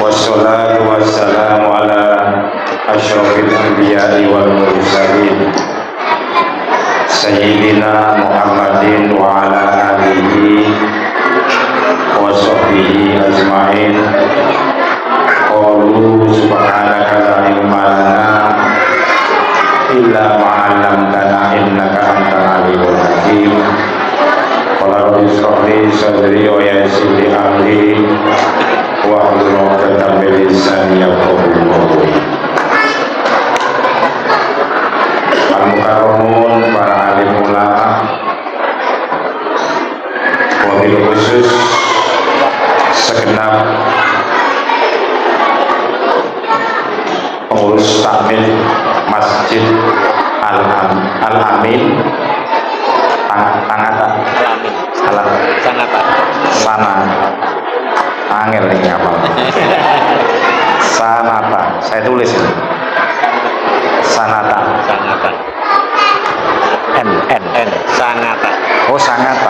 Wassalatu wassalamu ala asyrafil anbiya'i wal mursalin Sayyidina Muhammadin wa ala alihi wa sahbihi ajma'in. Qalu subhanaka la ilma lana illa ma 'allamtana innaka antal alimul hakim. Qala rabbi shrah li sadri wa yassir li amri wahlul 'uqdatam min lisani yafqahu qawli. Al-mukarramun, para alim ulama, wabil khusus segenap pengurus takmir Masjid Al-Amin Sana angel ini apa? Sanata, saya tulis ini. Sanata. N. Sanata. Oh, Sanata.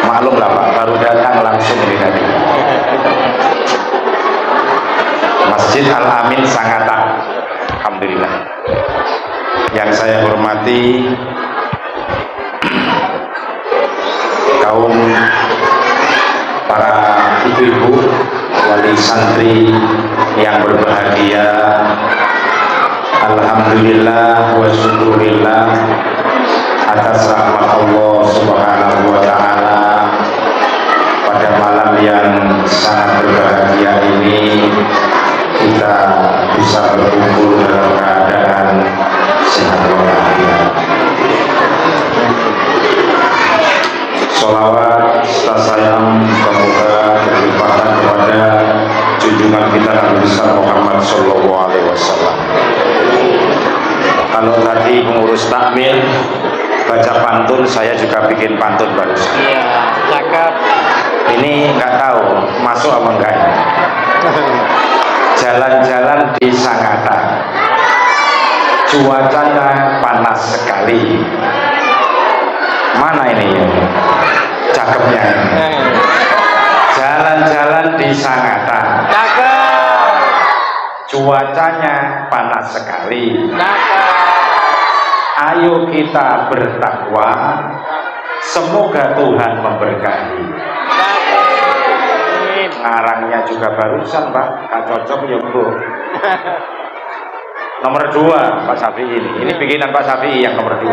Maklum lah Pak, baru datang langsung ini tadi. Masjid Al-Amin Sangatta. Alhamdulillah. Yang saya hormati kaum para ibu-ibu wali santri yang berbahagia. Alhamdulillah wa syukurillah atas rahmat Allah subhanahu wa ta'ala pada malam yang sangat berbahagia ini kita bisa berkumpul dalam keadaan sehat walafiat. Sholawat serta sayang semoga berlimpahkan kepada junjungan kita Nabi besar Muhammad Sallallahu Alaihi Wasallam. Kalau tadi pengurus takmir baca pantun, saya juga bikin pantun barusan. Iya, cakep. Ini nggak tahu masuk apa enggak. Jalan-jalan di Sangatta, cuacanya panas sekali. Mana ini ya? Cakepnya. Jalan-jalan di Sangatta. Cakep. Cuacanya panas sekali. Cakep. Ayo kita bertakwa. Semoga Tuhan memberkahi. Ngarangnya juga barusan Pak, tak cocok ya bro. Nomor 2 Pak Syafi'i ini bikinan Pak Syafi'i yang nomor 2.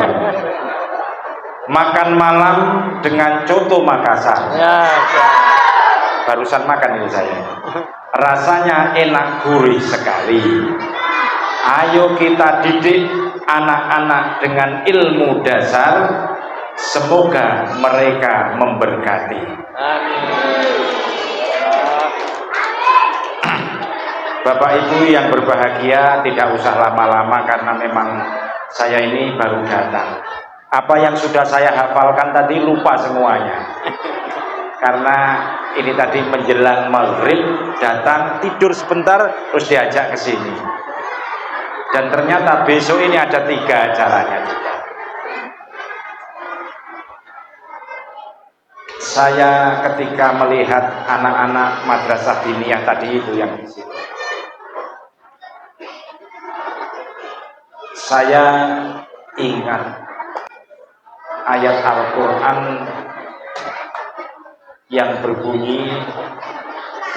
Makan malam dengan coto Makassar. Ya. Barusan makan ini saya. Rasanya enak gurih sekali. Ayo kita didik anak-anak dengan ilmu dasar. Semoga mereka memberkati. Amin. Bapak Ibu yang berbahagia, tidak usah lama-lama karena memang saya ini baru datang. Apa yang sudah saya hafalkan tadi lupa semuanya. Karena ini tadi menjelang maghrib datang, tidur sebentar terus diajak ke sini. Dan ternyata besok ini ada 3 acaranya juga. Saya ketika melihat anak-anak madrasah diniyah tadi itu yang di sini, saya ingat ayat Al-Quran yang berbunyi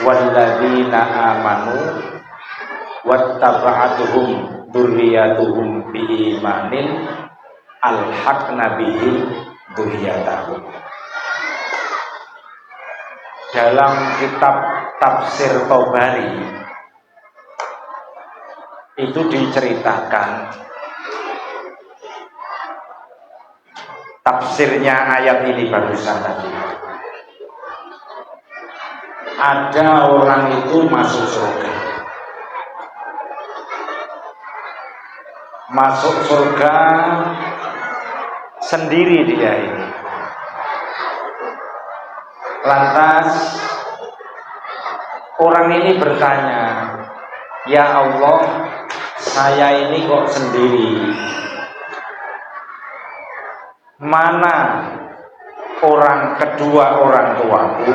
walladzina amanu wattaba'atuhum dzurriyyatuhum biimanin alhaqna bihim dzurriyyatahum. Dalam kitab tafsir Tabari itu diceritakan tafsirnya ayat ini barusan tadi. Ada orang itu masuk surga. Masuk surga sendiri dia ini. Lantas orang ini bertanya, "Ya Allah, saya ini kok sendiri? Mana kedua orang tuaku,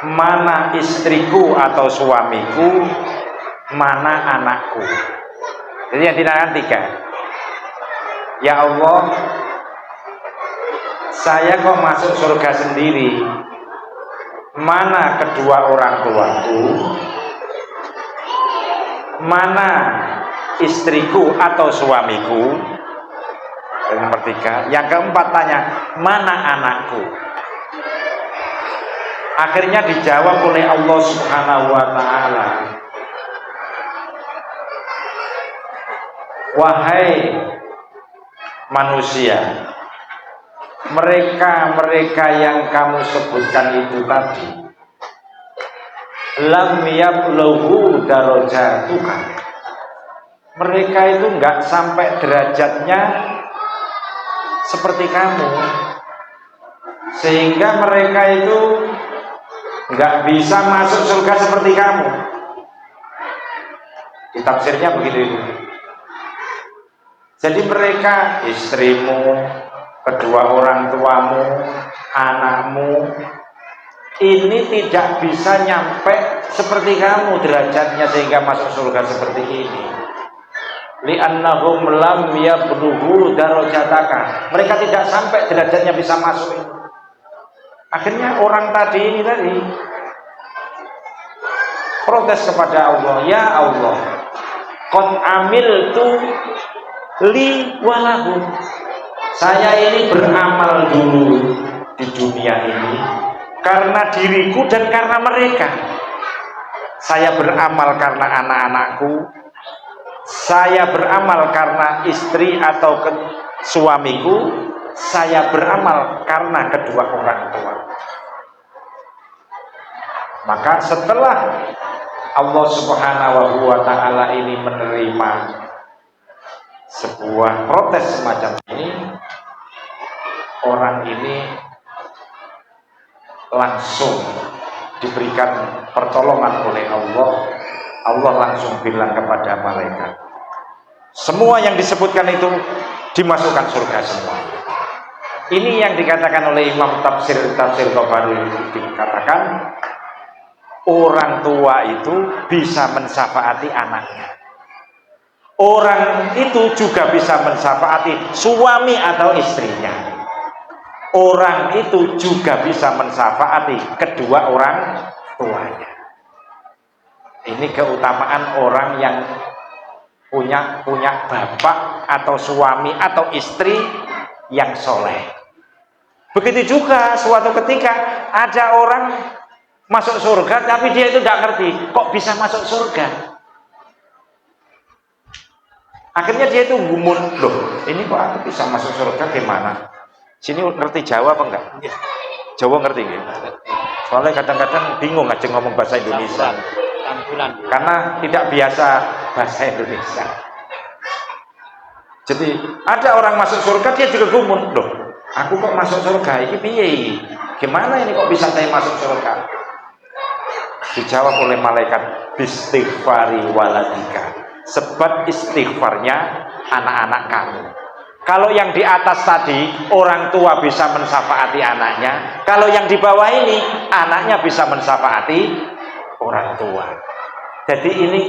mana istriku atau suamiku, mana anakku. Jadi yang dinamakan 3. Ya Allah, saya kok masuk surga sendiri, mana kedua orang tuaku, mana istriku atau suamiku. Yang nomor 3. Yang keempat tanya, mana anakku. Akhirnya dijawab oleh Allah Subhanahu wa ta'ala, wahai manusia, mereka yang kamu sebutkan itu tadi, lam yablughu darajatuka, mereka itu enggak sampai derajatnya seperti kamu, sehingga mereka itu enggak bisa masuk surga seperti kamu. Di tafsirnya begitu itu. Jadi mereka, istrimu, kedua orang tuamu, anakmu, ini tidak bisa nyampe seperti kamu derajatnya sehingga masuk surga seperti ini. Li'annahum lam yablughu darajataka, mereka tidak sampai derajatnya bisa masuk itu. Akhirnya orang tadi protes kepada Allah, ya Allah, qad amiltu li walahum, saya ini beramal dulu di dunia ini karena diriku dan karena mereka. Saya beramal karena anak-anakku, saya beramal karena istri atau suamiku, saya beramal karena kedua orang tua. Maka setelah Allah Subhanahu wa ta'ala ini menerima sebuah protes semacam ini, orang ini langsung diberikan pertolongan oleh Allah. Allah langsung bilang kepada malaikat, semua yang disebutkan itu dimasukkan surga semua. Ini yang dikatakan oleh Imam Tafsir Tabari, dikatakan orang tua itu bisa mensyafaati anaknya. Orang itu juga bisa mensyafaati suami atau istrinya. Orang itu juga bisa mensyafaati kedua orang tuanya. Ini keutamaan orang yang punya bapak atau suami atau istri yang soleh. Begitu juga suatu ketika ada orang masuk surga tapi dia itu tidak ngerti kok bisa masuk surga. Akhirnya dia itu gumun, loh ini kok aku bisa masuk surga gimana? Sini ngerti Jawa apa enggak? Jawa ngerti enggak? Soalnya kadang-kadang bingung aja ngomong bahasa Indonesia karena tidak biasa bahasa Indonesia. Jadi ada orang masuk surga dia juga gumun, loh aku kok masuk surga ini piye? Gimana ini kok bisa saya masuk surga? Dijawab oleh malaikat, bistighfari waladika, sebab istighfarnya anak-anak kamu. Kalau yang di atas tadi orang tua bisa mensyafaati anaknya, kalau yang di bawah ini anaknya bisa mensyafaati orang tua. Jadi ini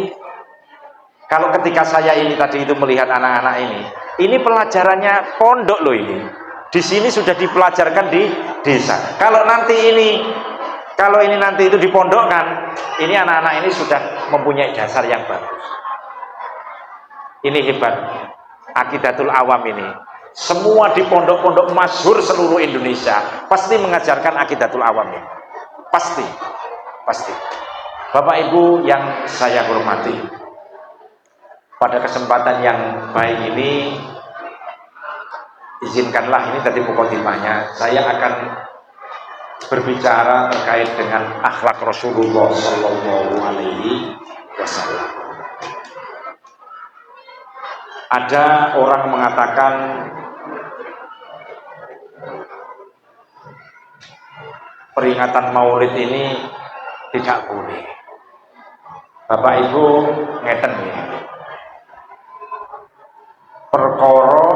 kalau ketika saya ini tadi itu melihat anak-anak ini pelajarannya pondok loh ini. Di sini sudah dipelajarkan di desa. Kalau ini nanti itu dipondokkan, ini anak-anak ini sudah mempunyai dasar yang bagus. Ini hebat. Akidatul Awam ini semua di pondok-pondok masyhur seluruh Indonesia pasti mengajarkan Akidatul Awam ini. Pasti. Bapak Ibu yang saya hormati, pada kesempatan yang baik ini izinkanlah, ini tadi mukadimahnya, saya akan berbicara terkait dengan akhlak Rasulullah Shallallahu Alaihi Wasallam. Ada orang mengatakan peringatan Maulid ini tidak boleh. Bapak Ibu ngeten ya. Perkara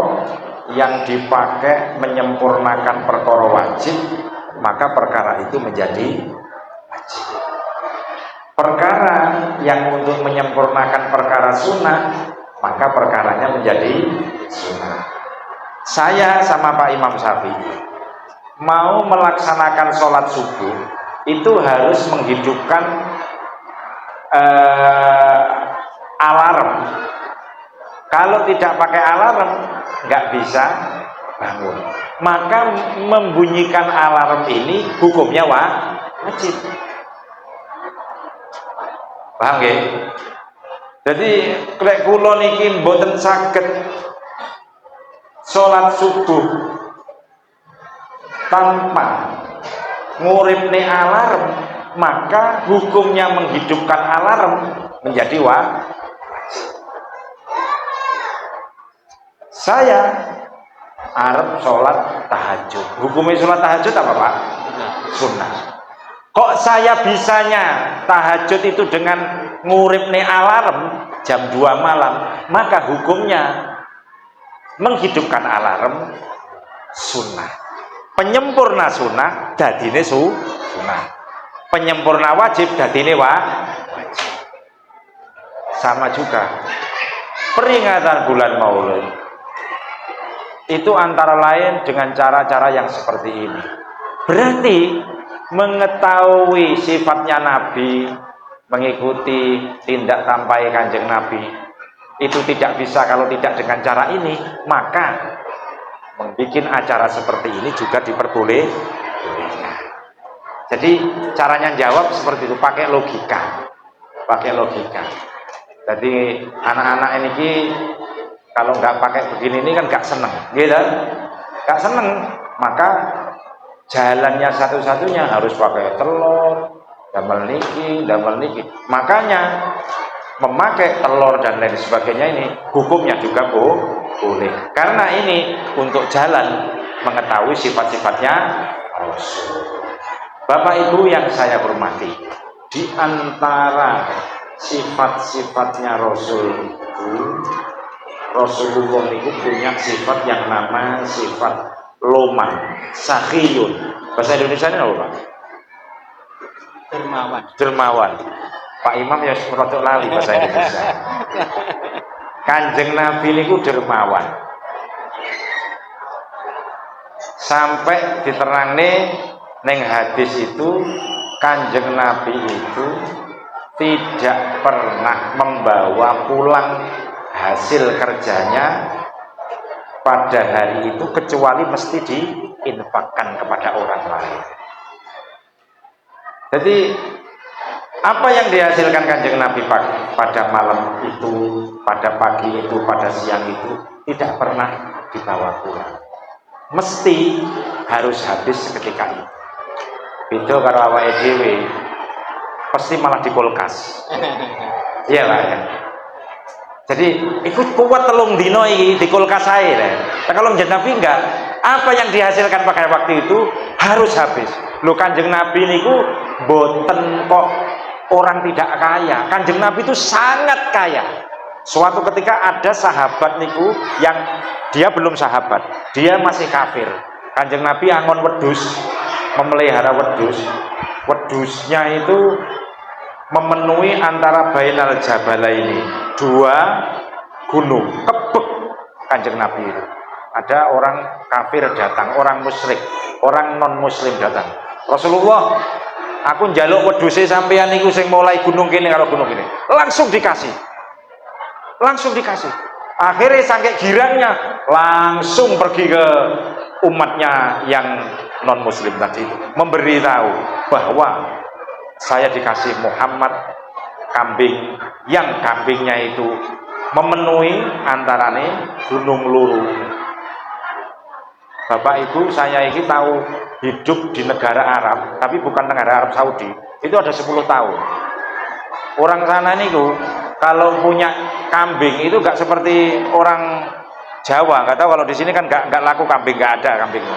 yang dipakai menyempurnakan perkara wajib, maka perkara itu menjadi wajib. Perkara yang untuk menyempurnakan perkara sunnah, maka perkaranya menjadi sunnah. Saya sama Pak Imam Syafi'i mau melaksanakan sholat subuh itu harus menghidupkan alarm. Kalau tidak pakai alarm nggak bisa bangun. Maka membunyikan alarm ini hukumnya wajib. Paham nggih? Jadi klek kula niki mboten saged salat subuh tanpa nguripne alarm, maka hukumnya menghidupkan alarm menjadi wajib. Saya arep salat tahajud. Hukumnya salat tahajud apa, Pak? Sunnah. Kok saya bisanya tahajud itu dengan nguripne alarm jam 2 malam, maka hukumnya menghidupkan alarm sunnah. Penyempurna sunnah dadine sunnah. Penyempurna wajib dadine wajib. Sama juga peringatan bulan Maulid itu antara lain dengan cara-cara yang seperti ini. Berarti mengetahui sifatnya Nabi, mengikuti tindak tandai Kanjeng Nabi itu tidak bisa kalau tidak dengan cara ini, maka membuat acara seperti ini juga diperbolehkan. Jadi caranya jawab seperti itu, pakai logika. Jadi anak-anak ini kalau nggak pakai begini ini kan nggak seneng, gitu? Nggak seneng, maka jalannya satu-satunya harus pakai telur, damel niki. Makanya memakai telur dan lain sebagainya ini hukumnya juga boleh. Karena ini untuk jalan mengetahui sifat-sifatnya Rasul. Bapak Ibu yang saya hormati, di antara sifat-sifatnya Rasulullah itu punya sifat yang nama sifat loman, sakhiyun. Bahasa Indonesia ini apa, Pak? Dermawan. Pak Imam ya rodok lali bahasa Indonesia. Kanjeng Nabi niku dermawan. Sampai diterangne neng hadis itu Kanjeng Nabi itu tidak pernah membawa pulang hasil kerjanya pada hari itu kecuali mesti diinfakkan kepada orang lain. Jadi apa yang dihasilkan Kanjeng Nabi pada malam itu, pada pagi itu, pada siang itu tidak pernah dibawa pulang. Mesti harus habis seketika itu. Beda karo awake dhewe, pasti malah di kulkas. Iya lah ya. Jadi ikut kuat telung dino iki di kulkas ae lah. Nah, kalau Kanjeng Nabi enggak, apa yang dihasilkan pada waktu itu harus habis. Lho Kanjeng Nabi niku boten kok orang tidak kaya. Kanjeng Nabi itu sangat kaya. Suatu ketika ada sahabat niku yang dia belum sahabat, dia masih kafir. Kanjeng Nabi angon wedhus, memelihara wedhus. Wedhusnya itu memenuhi antara bainal jabala ini, 2 gunung, kebek Kanjeng Nabi itu. Ada orang kafir datang, orang musyrik, orang non muslim datang. Rasulullah, aku njaluk wedhuse sampeyan niku sing mulai gunung kene karo gunung kene. Langsung dikasih. Akhirnya saking girangnya langsung pergi ke umatnya yang non muslim tadi itu, memberitahu bahwa saya dikasih Muhammad kambing yang kambingnya itu memenuhi antarane gunung luru. Bapak Ibu, saya ini tahu hidup di negara Arab, tapi bukan negara Arab Saudi. Itu ada 10 tahun. Orang sana ini kalau punya kambing itu gak seperti orang Jawa. Nggak tahu kalau di sini kan nggak laku kambing, nggak ada kambingnya.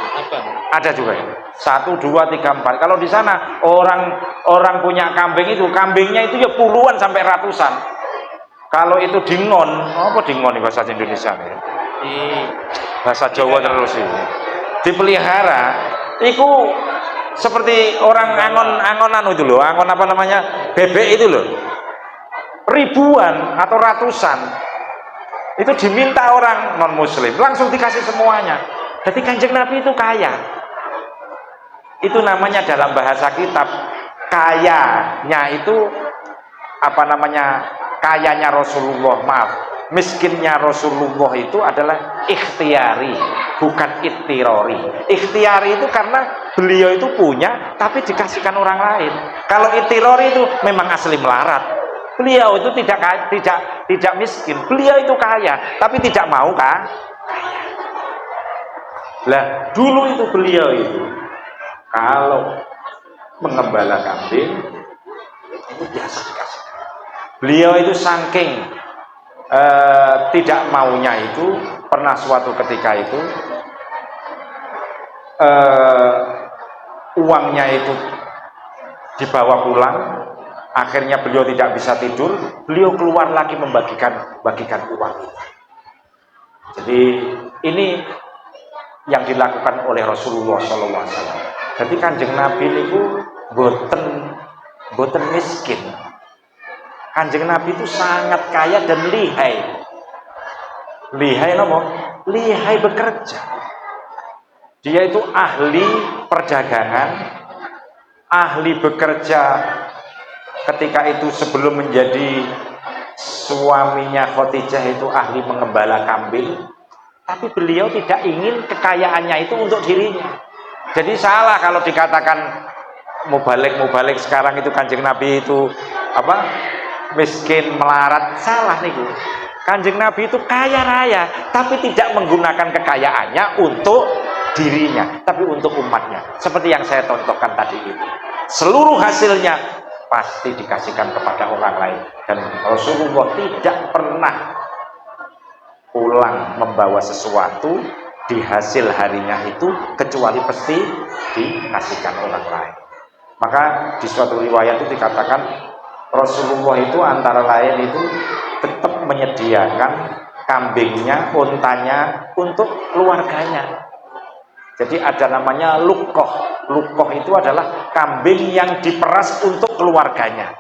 Ada juga ya. 1, 2, 3, 4. Kalau di sana orang punya kambing itu, kambingnya itu ya puluhan sampai ratusan. Kalau itu dingon, apa dingon nih bahasa Indonesia nih? bahasa Jawa terus ini. Dipelihara, itu seperti orang angon-angonan itu loh, angon apa namanya, bebek itu loh, ribuan atau ratusan, itu diminta orang non muslim, langsung dikasih semuanya. Jadi Kanjeng Nabi itu kaya. Itu namanya dalam bahasa kitab, kayanya itu apa namanya, kayanya Rasulullah, maaf, miskinnya Rasulullah itu adalah ikhtiari, bukan ittirori. Ikhtiari itu karena beliau itu punya tapi dikasihkan orang lain. Kalau ittirori itu memang asli melarat. Beliau itu tidak miskin, beliau itu kaya tapi tidak mau kaya. Lah dulu itu beliau itu kalau mengembala kambing itu biasa dikasih. Beliau itu saking tidak maunya itu, pernah suatu ketika itu uangnya itu dibawa pulang, akhirnya beliau tidak bisa tidur, beliau keluar lagi bagikan uang itu. Jadi ini yang dilakukan oleh Rasulullah SAW. Jadi Kanjeng Nabi itu boten miskin. Kanjeng Nabi itu sangat kaya dan lihai. Lihai apa? Lihai bekerja. Dia itu ahli perdagangan, ahli bekerja. Ketika itu sebelum menjadi suaminya Khadijah itu ahli mengembala kambing, tapi beliau tidak ingin kekayaannya itu untuk dirinya. Jadi salah kalau dikatakan mubalik sekarang itu Kanjeng Nabi itu apa, miskin melarat, salah nih. Kanjeng Nabi itu kaya raya tapi tidak menggunakan kekayaannya untuk dirinya tapi untuk umatnya, seperti yang saya contohkan tadi itu. Seluruh hasilnya pasti dikasihkan kepada orang lain, dan Rasulullah tidak pernah pulang membawa sesuatu di hasil harinya itu kecuali pasti dikasihkan orang lain. Maka di suatu riwayat itu dikatakan Rasulullah itu antara lain itu tetap menyediakan kambingnya, untanya untuk keluarganya. Jadi ada namanya lukoh. Lukoh itu adalah kambing yang diperas untuk keluarganya.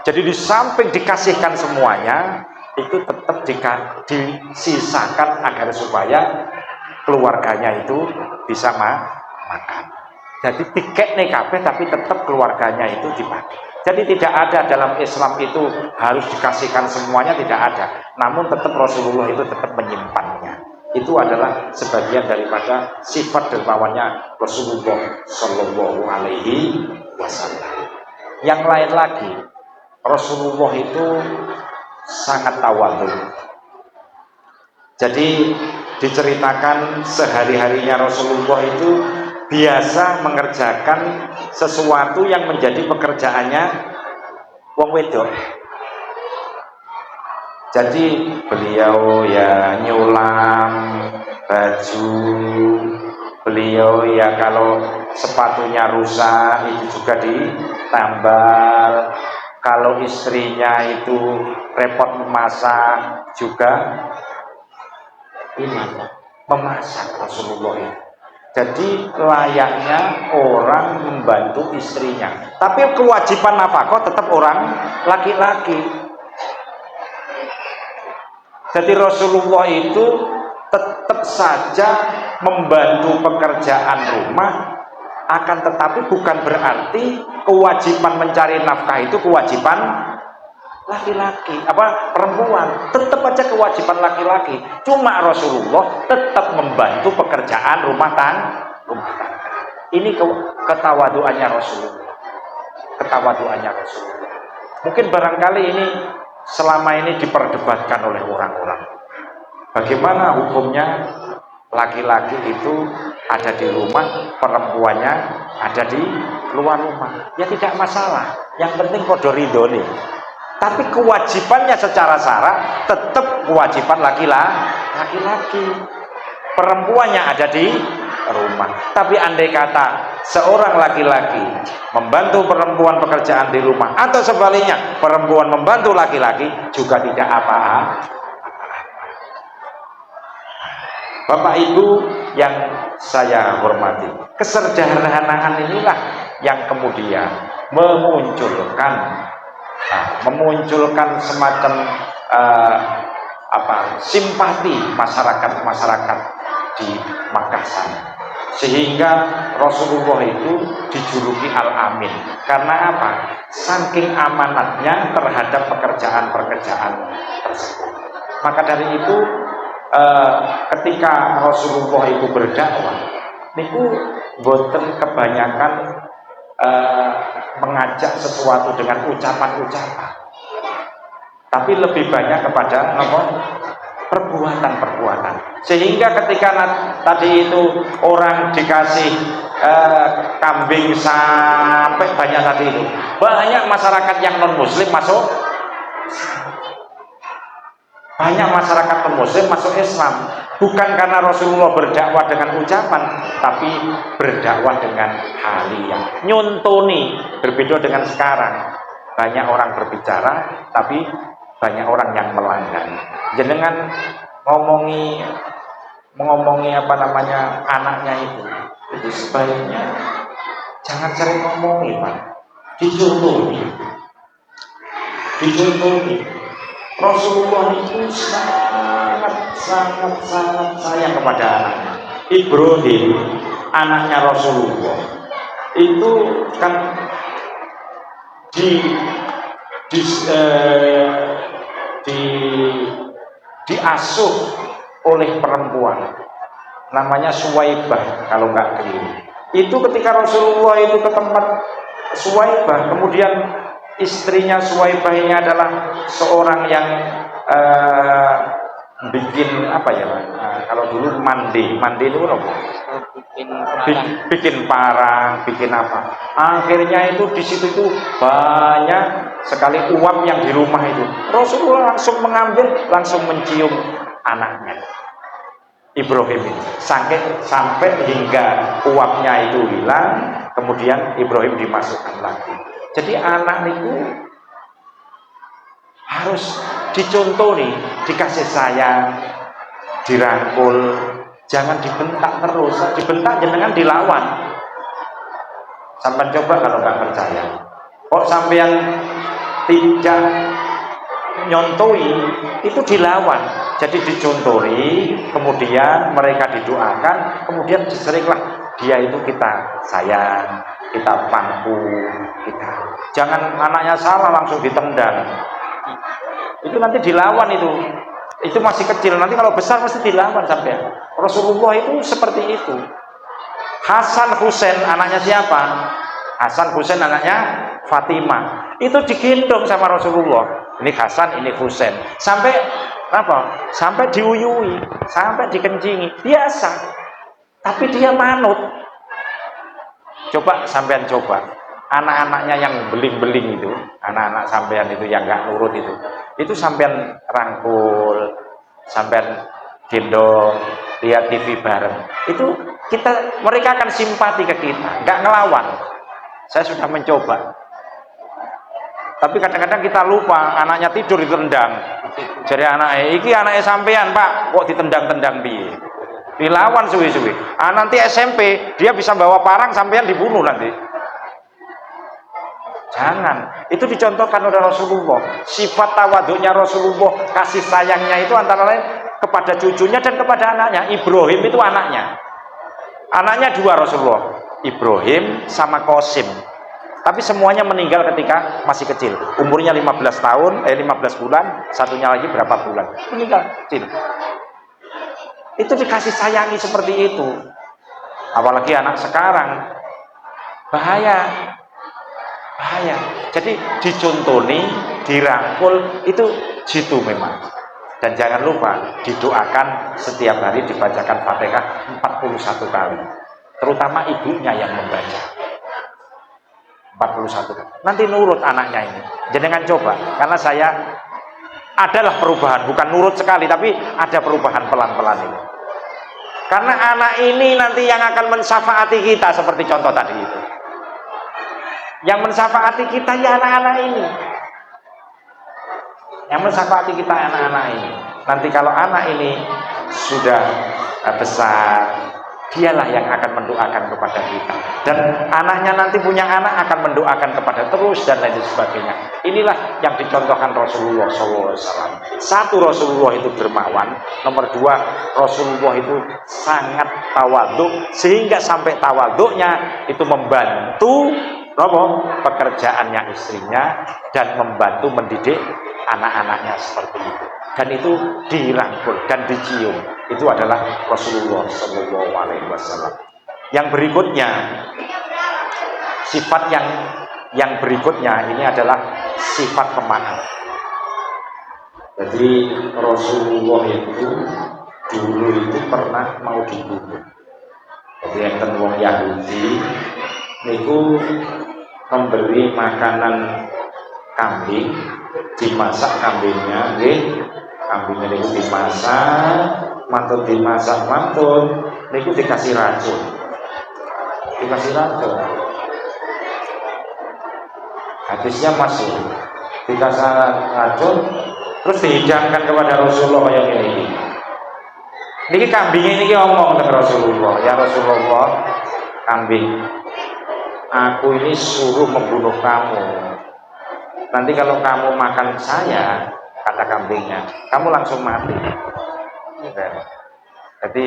Jadi di samping dikasihkan semuanya, itu tetap disisakan agar supaya keluarganya itu bisa makan. Jadi tiket nih kabeh tapi tetap keluarganya itu dipakai. Jadi tidak ada dalam Islam itu harus dikasihkan semuanya, tidak ada. Namun tetap Rasulullah itu tetap menyimpannya. Itu adalah sebagian daripada sifat dermawannya Rasulullah Shallallahu Alaihi Wasallam. Yang lain lagi, Rasulullah itu sangat tawadhu. Jadi diceritakan sehari-harinya Rasulullah itu biasa mengerjakan sesuatu yang menjadi pekerjaannya wong wedok. Jadi beliau ya nyulam baju, beliau ya kalau sepatunya rusak itu juga ditambal, kalau istrinya itu repot memasak juga ini memasak Rasulullah itu. Jadi layaknya orang membantu istrinya, tapi kewajiban nafkah tetap orang laki-laki. Jadi Rasulullah itu tetap saja membantu pekerjaan rumah, akan tetapi bukan berarti kewajiban mencari nafkah itu kewajiban laki-laki, perempuan. Tetap aja kewajiban laki-laki. Cuma Rasulullah tetap membantu pekerjaan rumah tangga. Ini ketawaduannya Rasulullah. Ketawaduannya Rasulullah. Mungkin barangkali ini selama ini diperdebatkan oleh orang-orang. Bagaimana hukumnya laki-laki itu ada di rumah, perempuannya ada di luar rumah? Ya tidak masalah. Yang penting podo ridho nih. Tapi kewajibannya secara syarat tetap kewajiban laki-laki. Perempuannya ada di rumah. Tapi andai kata seorang laki-laki membantu perempuan pekerjaan di rumah, atau sebaliknya perempuan membantu laki-laki, juga tidak apa-apa. Bapak Ibu yang saya hormati, kesederhanaan inilah yang kemudian memunculkan semacam simpati masyarakat di Makassar, sehingga Rasulullah itu dijuluki Al-Amin. Karena apa? Saking amanatnya terhadap pekerjaan-pekerjaan tersebut. Maka dari itu ketika Rasulullah itu berdakwah, niku boten kebanyakan mengajak sesuatu dengan ucapan-ucapan, tapi lebih banyak kepada perbuatan-perbuatan. Sehingga ketika tadi itu orang dikasih kambing sampai banyak tadi itu, banyak masyarakat yang non muslim masuk, banyak masyarakat non muslim masuk Islam, bukan karena Rasulullah berdakwah dengan ucapan, tapi berdakwah dengan haliyah, nyontoni. Berbeda dengan sekarang, banyak orang berbicara tapi banyak orang yang melanggar. Jenengan mengomongi anaknya itu sebaiknya jangan sering ngomongi, Pak. Dicontohi. Rasulullah itu sangat sayang kepada anaknya. Ibrahim, anaknya Rasulullah, itu kan diasuh oleh perempuan namanya Suwaibah kalau nggak keliru. Itu ketika Rasulullah itu ke tempat Suwaibah, kemudian istrinya Suwaibah ini adalah seorang yang bikin kalau dulu mandi itu apa? Bikin parang, bikin apa? Akhirnya itu di situ itu banyak sekali uap yang di rumah itu. Rasulullah langsung mengambil, langsung mencium anaknya Ibrahim itu, sampai hingga uapnya itu hilang, kemudian Ibrahim dimasukkan lagi. Jadi anak itu harus dicontoni, dikasih sayang, dirangkul, jangan dibentak terus. Dibentak jenengan dilawan. Sampai coba kalau nggak percaya. Kok sampean tidak nyontoi, itu dilawan. Jadi dicontoni, kemudian mereka didoakan, kemudian seringlah dia itu kita sayang, kita pangku, kita. Jangan anaknya salah langsung ditendang. Itu nanti dilawan itu masih kecil, nanti kalau besar mesti dilawan sampai. Rasulullah itu seperti itu. Hasan Husain anaknya siapa? Hasan Husain anaknya Fatimah. Itu digendong sama Rasulullah. Ini Hasan, ini Husain. Sampai apa? Sampai diuyui, sampai dikencingi. Biasa. Tapi dia manut. Coba sampean coba. Anak-anaknya yang beling-beling itu, anak-anak sampean itu yang nggak nurut itu sampean rangkul, sampean gendong, lihat TV bareng, itu mereka akan simpati ke kita, nggak ngelawan. Saya sudah mencoba, tapi kadang-kadang kita lupa, anaknya tidur ditendang. Jadi anaknya sampean, Pak, kok ditendang-tendang piye? Dilawan suwi-suwi. Nanti SMP dia bisa bawa parang, sampean dibunuh nanti. Jangan, itu dicontohkan oleh Rasulullah. Sifat tawaduknya Rasulullah, kasih sayangnya itu antara lain kepada cucunya dan kepada anaknya. Ibrahim itu anaknya dua Rasulullah, Ibrahim sama Qasim. Tapi semuanya meninggal ketika masih kecil. Umurnya 15 bulan, satunya lagi berapa bulan. Meninggal kecil. Itu dikasih sayangi seperti itu. Apalagi anak sekarang. Bahaya. Jadi dicontoni, dirangkul, itu jitu memang. Dan jangan lupa didoakan setiap hari, dibacakan Fatihah 41 kali. Terutama ibunya yang membaca 41 kali. Nanti nurut anaknya ini. Jangan coba, karena saya adalah perubahan, bukan nurut sekali, tapi ada perubahan pelan-pelan ini. Karena anak ini nanti yang akan mensyafaati kita seperti contoh tadi itu. Yang mensyafaati kita ya anak-anak ini. Yang mensyafaati kita anak-anak ini. Nanti kalau anak ini sudah besar, dialah yang akan mendoakan kepada kita, dan anaknya nanti punya anak akan mendoakan kepada terus dan lain sebagainya. Inilah yang dicontohkan Rasulullah SAW. Satu, Rasulullah itu dermawan. Nomor dua, Rasulullah itu sangat tawadhu, sehingga sampai tawadhunya itu membantu pekerjaannya istrinya dan membantu mendidik anak-anaknya seperti itu. Dan itu dirangkul dan dicium. Itu adalah Rasulullah Shallallahu Alaihi Wasallam. Yang berikutnya, sifat yang berikutnya ini adalah sifat pemaaf. Jadi Rasulullah itu dulu itu pernah mau dibunuh. Jadi yang wong Yahudi niku memberi makanan kambing, dimasak kambingnya, kambingnya niku dimasak, mantun dimasak mantun, niku dikasih racun, habisnya masuk, dikasih racun, terus dihidangkan kepada Rasulullah yang ini. Niki kambingnya ini ngomong dengan Rasulullah, ya Rasulullah, kambing, aku ini suruh membunuh kamu. Nanti kalau kamu makan saya, kata kambingnya, kamu langsung mati. Jadi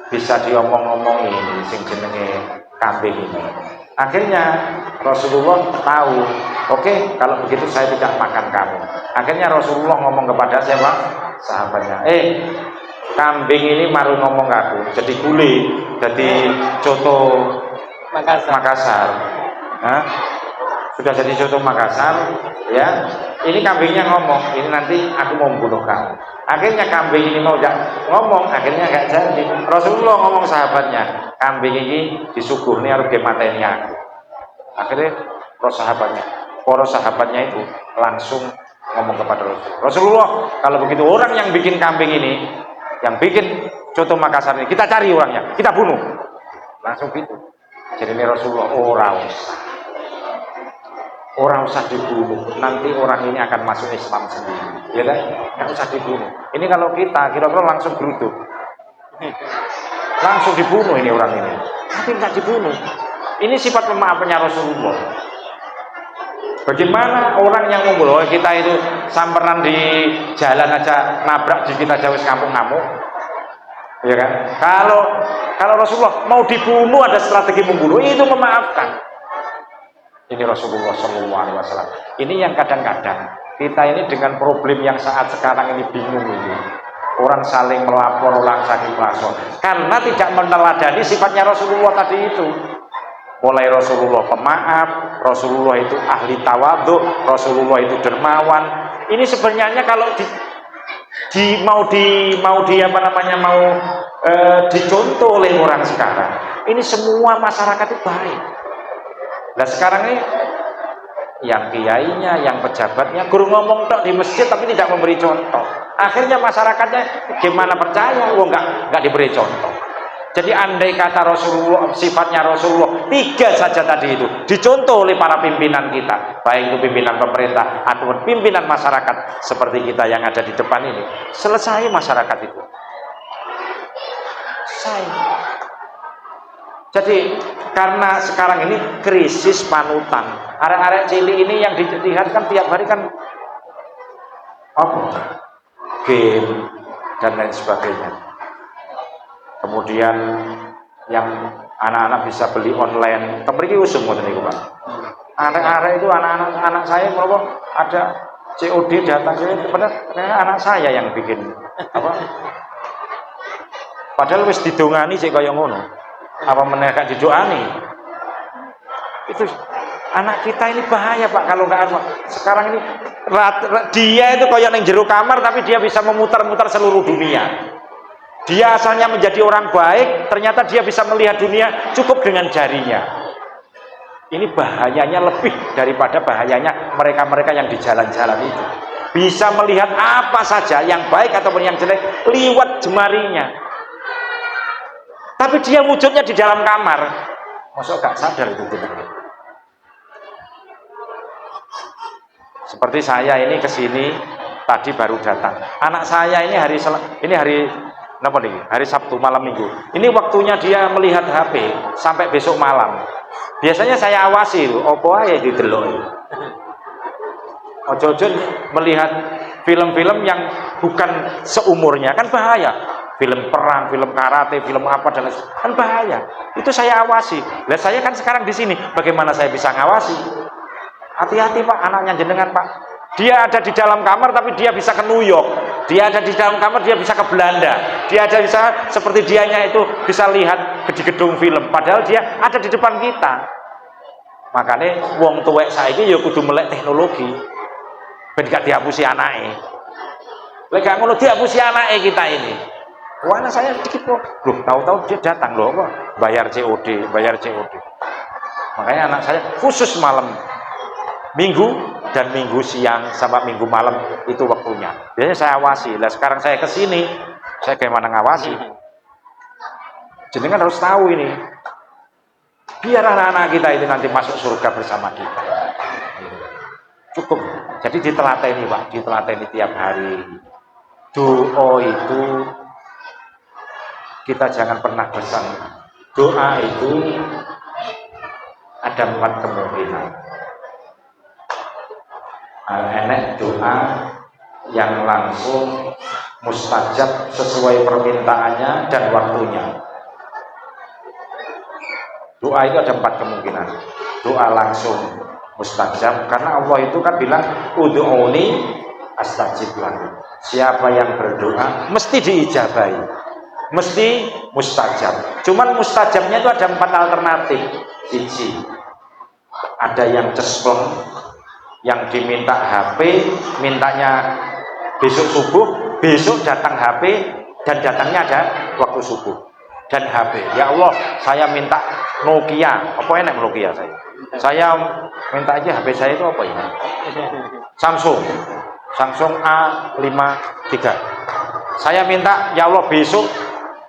bisa diomong-omongin sing jenenge kambing ini. Akhirnya Rasulullah tahu, oke, kalau begitu saya tidak makan kamu. Akhirnya Rasulullah ngomong kepada siapa? Sahabatnya, kambing ini maru ngomong aku, jadi gule, jadi coto Makassar. Hah? Sudah jadi contoh Makassar, ya. Ini kambingnya ngomong, ini nanti aku mau membunuh kamu. Akhirnya kambing ini mau ngomong, akhirnya gak jadi. Rasulullah ngomong sahabatnya, kambing ini disuguhnya harus dimateni aku. Akhirnya para sahabatnya itu langsung ngomong kepada Rasulullah, Rasulullah, kalau begitu orang yang bikin kambing ini, yang bikin contoh Makassar ini, kita cari orangnya, kita bunuh. Langsung gitu. Jadi Rasulullah, orang usah dibunuh, nanti orang ini akan masuk Islam sendiri, ya kan? Nggak usah dibunuh. Ini kalau kita kira-kira langsung geruduk, langsung dibunuh ini orang ini, tapi nggak dibunuh. Ini sifat pemaafnya Rasulullah. Bagaimana orang yang membunuh kita itu samperan di jalan aja nabrak di kita jauh kampung ngamuk, ya kan? Kalau Rasulullah mau dibunuh ada strategi membunuh, itu memaafkan. Ini Rasulullah SAW. Ini yang kadang-kadang kita ini dengan problem yang saat sekarang ini bingung ini. Orang saling melapor, orang saling melapor, karena tidak meneladani sifatnya Rasulullah tadi itu. Mulai Rasulullah pemaaf, Rasulullah itu ahli tawadhu, Rasulullah itu dermawan. Ini sebenarnya kalau dicontoh oleh orang sekarang, ini semua masyarakat itu baik. Nah sekarang ini yang kiainya, yang pejabatnya guru ngomong tok di masjid tapi tidak memberi contoh. Akhirnya masyarakatnya gimana percaya? Nggak diberi contoh. Jadi andai kata Rasulullah, sifatnya Rasulullah 3 saja tadi itu dicontoh oleh para pimpinan kita, baik itu pimpinan pemerintah ataupun pimpinan masyarakat seperti kita yang ada di depan ini, selesai masyarakat itu. Selesai. Jadi karena sekarang ini krisis panutan, arek-arek cilik ini yang dilihat kan tiap hari kan game dan lain sebagainya. Kemudian yang anak-anak bisa beli online, kepergi usum ngoten niku, Pak. Arek-arek itu anak saya mau ada COD datang ke anak saya yang bikin apa? Padahal wis didongani sik kaya ngono. Apa menegak didoani? Itu anak kita ini bahaya, Pak, kalau nggak apa. Sekarang ini dia itu kayak neng jero kamar tapi dia bisa memutar-mutar seluruh dunia. Dia asalnya menjadi orang baik, ternyata dia bisa melihat dunia cukup dengan jarinya. Ini bahayanya lebih daripada bahayanya mereka-mereka yang di jalan-jalan itu. Bisa melihat apa saja yang baik ataupun yang jelek liwat jemarinya. Tapi dia wujudnya di dalam kamar. Masuk gak sadar itu benar. Seperti saya ini kesini tadi baru datang. Anak saya ini hari Napa nih? Hari Sabtu malam Minggu. Ini waktunya dia melihat HP sampai besok malam. Biasanya saya awasi, opo ae didelok. Ojo-ojo melihat film-film yang bukan seumurnya, kan bahaya. Film perang, film karate, film apa dan lain kan bahaya. Itu saya awasi. Lihat saya kan sekarang di sini, bagaimana saya bisa ngawasi? Hati-hati Pak, anaknya jenengan Pak. Dia ada di dalam kamar tapi dia bisa ke New York. Dia ada di dalam kamar, dia bisa ke Belanda. Dia ada bisa seperti dianya itu bisa lihat di gedung film. Padahal dia ada di depan kita. Makanya wong tuwek saiki ya kudu melek teknologi. Ben gak dihapusi anake. Lek gak ngono dihapusi anake kita ini. Wah, anak saya dikit kok. Loh, tahu-tahu dia datang loh apa? Bayar COD, bayar COD. Makanya anak saya khusus malam Minggu dan Minggu siang sama Minggu malam itu waktunya. Biasanya saya awasi. Lah sekarang saya ke sini, saya gimana ngawasi? Jenengan harus tahu ini. Biar anak-anak kita itu nanti masuk surga bersama kita. Cukup. Jadi ditelateni Pak, ditelateni tiap hari. Doa itu kita jangan pernah bosan. Doa itu ada 4 kemungkinan. Enek doa yang langsung mustajab sesuai permintaannya dan waktunya. Doa itu ada 4 kemungkinan. Doa langsung mustajab karena Allah itu kan bilang ud'uni astajib lakum. Siapa yang berdoa mesti diijabahi, mesti mustajab. Cuman mustajabnya itu ada 4 alternatif. Siji, ada yang cespleng, yang diminta HP, mintanya besok subuh, besok datang HP dan datangnya ada waktu subuh dan HP. Ya Allah, saya minta Nokia. Apa enak Nokia saya? Saya minta aja HP saya itu apa ini? Samsung A53. Saya minta ya Allah besok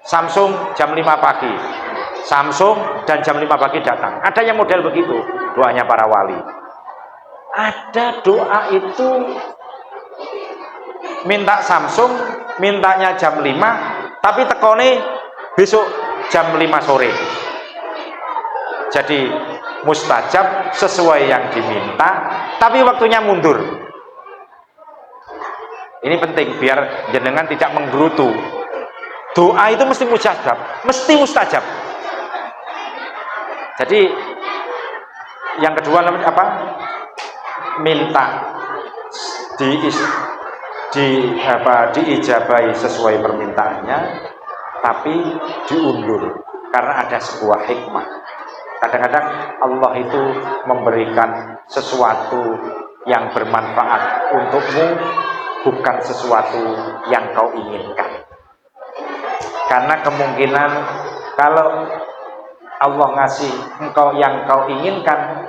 Samsung jam 5 pagi. Samsung dan jam 5 pagi datang. Ada yang model begitu doanya para wali. Ada doa itu minta Samsung, mintanya jam 5, tapi tekone besok jam 5 sore. Jadi mustajab sesuai yang diminta, tapi waktunya mundur. Ini penting biar jenengan tidak menggerutu. Doa itu mesti mustajab, mesti mustajab. Jadi yang kedua namanya apa? Minta diijabahi sesuai permintaannya, tapi diundur karena ada sebuah hikmah. Kadang-kadang Allah itu memberikan sesuatu yang bermanfaat untukmu, bukan sesuatu yang kau inginkan. Karena kemungkinan kalau Allah ngasih engkau yang kau inginkan,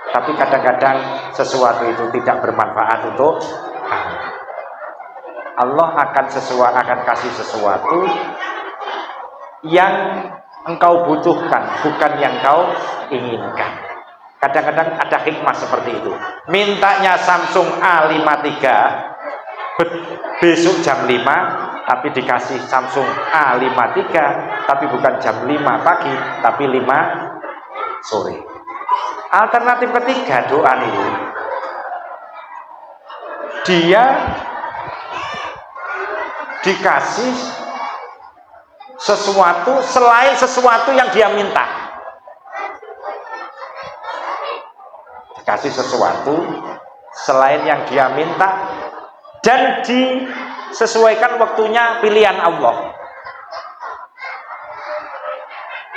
tapi kadang-kadang sesuatu itu tidak bermanfaat untuk kamu. Allah akan kasih sesuatu yang engkau butuhkan, bukan yang kau inginkan. Kadang-kadang ada hikmah seperti itu. Mintanya Samsung A53 besok jam 5, tapi dikasih Samsung A53, tapi bukan jam 5 pagi, tapi 5 sore. Alternatif ketiga doa ini, dia dikasih sesuatu selain sesuatu yang dia minta. Dikasih sesuatu selain yang dia minta dan disesuaikan waktunya pilihan Allah.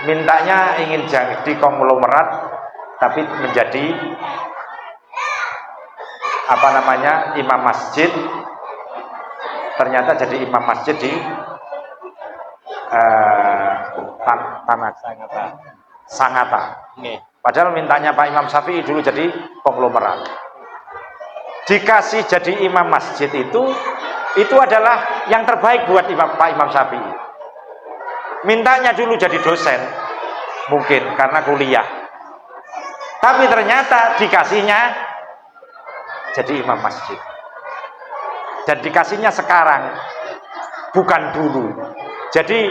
Mintanya ingin jadi konglomerat, tapi menjadi imam masjid. Ternyata jadi imam masjid di Sangatta. Padahal mintanya Pak Imam Syafi'i dulu jadi konglomerat. Dikasih jadi imam masjid itu adalah yang terbaik buat Pak Imam Syafi'i. Mintanya dulu jadi dosen, mungkin karena kuliah. Tapi ternyata dikasihnya jadi imam masjid. Dan dikasihnya sekarang, bukan dulu. Jadi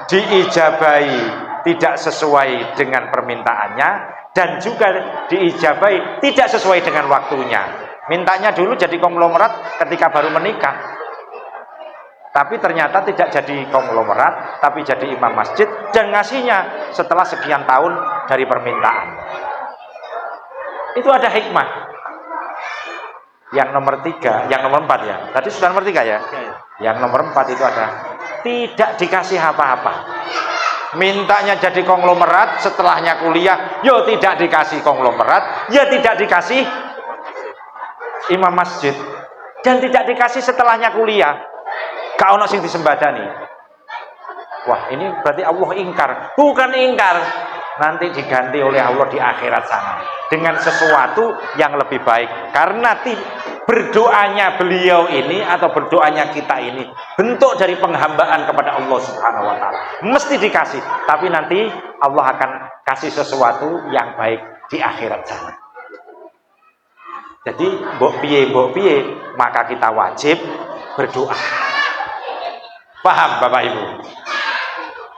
diijabahi tidak sesuai dengan permintaannya, dan juga diijabahi tidak sesuai dengan waktunya. Mintanya dulu jadi konglomerat ketika baru menikah, tapi ternyata tidak jadi konglomerat, tapi jadi imam masjid, dan ngasihnya setelah sekian tahun dari permintaan. Itu ada hikmah. Yang nomor 3, yang nomor 4 ya. Tadi sudah nomor 3 ya. Yang nomor 4 itu ada tidak dikasih apa-apa. Mintanya jadi konglomerat, setelahnya kuliah, yo tidak dikasih konglomerat, ya tidak dikasih imam masjid, dan tidak dikasih setelahnya kuliah. Gak ono sing disembadani. Wah, ini berarti Allah ingkar. Bukan ingkar, nanti diganti oleh Allah di akhirat sana dengan sesuatu yang lebih baik. Karena berdoanya beliau ini atau berdoanya kita ini bentuk dari penghambaan kepada Allah Subhanahu wa taala. Mesti dikasih, tapi nanti Allah akan kasih sesuatu yang baik di akhirat sana. Jadi mbok piye, maka kita wajib berdoa. Paham Bapak Ibu?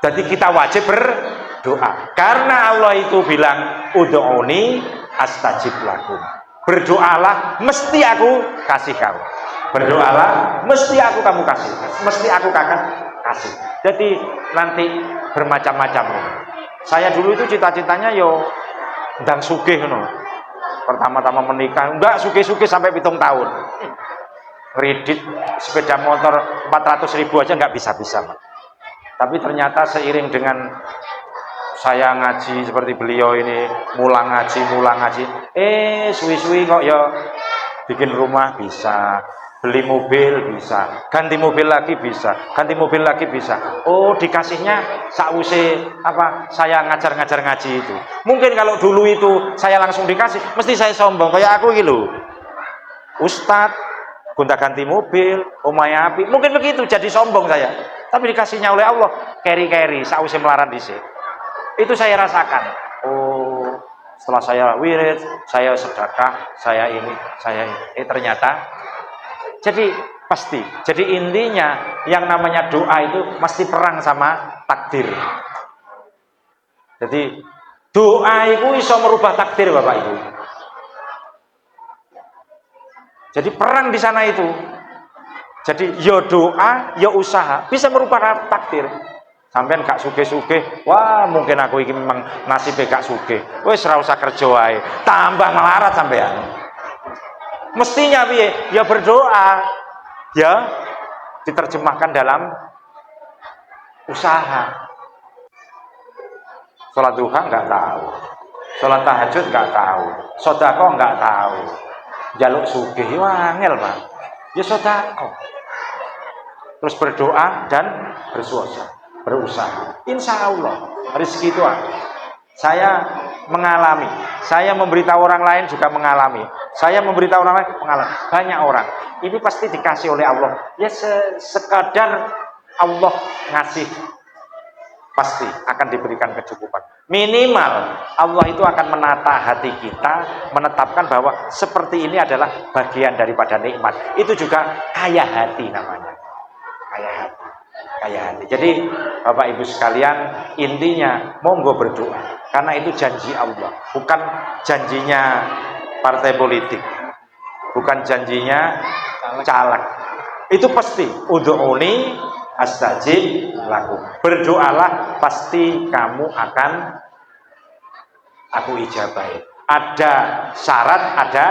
Jadi kita wajib berdoa. Karena Allah itu bilang, ud'uni astajib lakum. Berdoalah, mesti aku kasih kamu. Berdoalah, mesti aku kamu kasih. Mesti aku akan kasih. Jadi nanti bermacam-macam. Saya dulu itu cita-citanya yo ndang sugih ngono. Pertama-tama menikah, enggak sugih-sugih sampai 7 tahun. Kredit sepeda motor 400.000 aja nggak bisa-bisa. Tapi ternyata seiring dengan saya ngaji seperti beliau ini, mulang ngaji, suwi-suwi kok ya bikin rumah bisa, beli mobil bisa, ganti mobil lagi bisa. Oh, dikasihnya sakwise saya ngajar-ngajar ngaji itu. Mungkin kalau dulu itu saya langsung dikasih, mesti saya sombong kayak aku gitu. Ustadz, gonta-ganti mobil, omahe api, mungkin begitu jadi sombong saya. Tapi dikasihnya oleh Allah, keri-keri, sausé melarat dhisik. Itu saya rasakan. Oh, setelah saya wirid, saya sedekah, saya ini. Ternyata jadi pasti. Jadi intinya yang namanya doa itu mesti perang sama takdir. Jadi doa itu bisa merubah takdir Bapak Ibu. Jadi perang di sana itu. Jadi yo doa, yo usaha bisa merubah takdir. Sampean gak sugih-sugih, wah mungkin aku iki memang nasibnya gak sugih. Wis ora usah kerja wae, tambah melarat sampean. Mestinya piye? Ya berdoa. Ya diterjemahkan dalam usaha. Salat duha nggak tahu, salat tahajud nggak tahu, sedekah nggak tahu, jaluk sugih ya angel Pak. Ya sedekah. Terus berdoa dan berusaha. Insya Allah rezeki itu ada. Saya mengalami, saya memberitahu orang lain juga mengalami, saya memberitahu orang lain mengalami. Banyak orang ini pasti dikasih oleh Allah. Ya sekadar Allah ngasih, pasti akan diberikan kecukupan. Minimal Allah itu akan menata hati kita, menetapkan bahwa seperti ini adalah bagian daripada nikmat. Itu juga kaya hati namanya. Kaya hati. Jadi Bapak Ibu sekalian, intinya monggo berdoa, karena itu janji Allah, bukan janjinya partai politik, bukan janjinya caleg. Itu pasti ud'uni astajib lakum. Berdoalah, pasti kamu akan aku ijabahi. Ada syarat, ada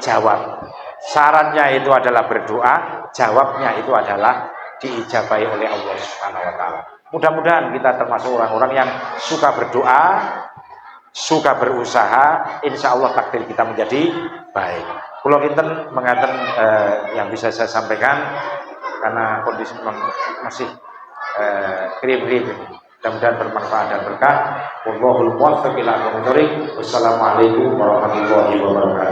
jawab. Syaratnya itu adalah berdoa, jawabnya itu adalah diijabahi oleh Allah Subhanahu wa taala. Mudah-mudahan kita termasuk orang-orang yang suka berdoa, suka berusaha, insya Allah takdir kita menjadi baik. Kula kinten mengaten yang bisa saya sampaikan, karena kondisi masih kriip-kriip. Mudah-mudahan bermanfaat dan berkah. Wallahul muwaffiq ila aqwamit thoriq. Wassalamualaikum warahmatullahi wabarakatuh.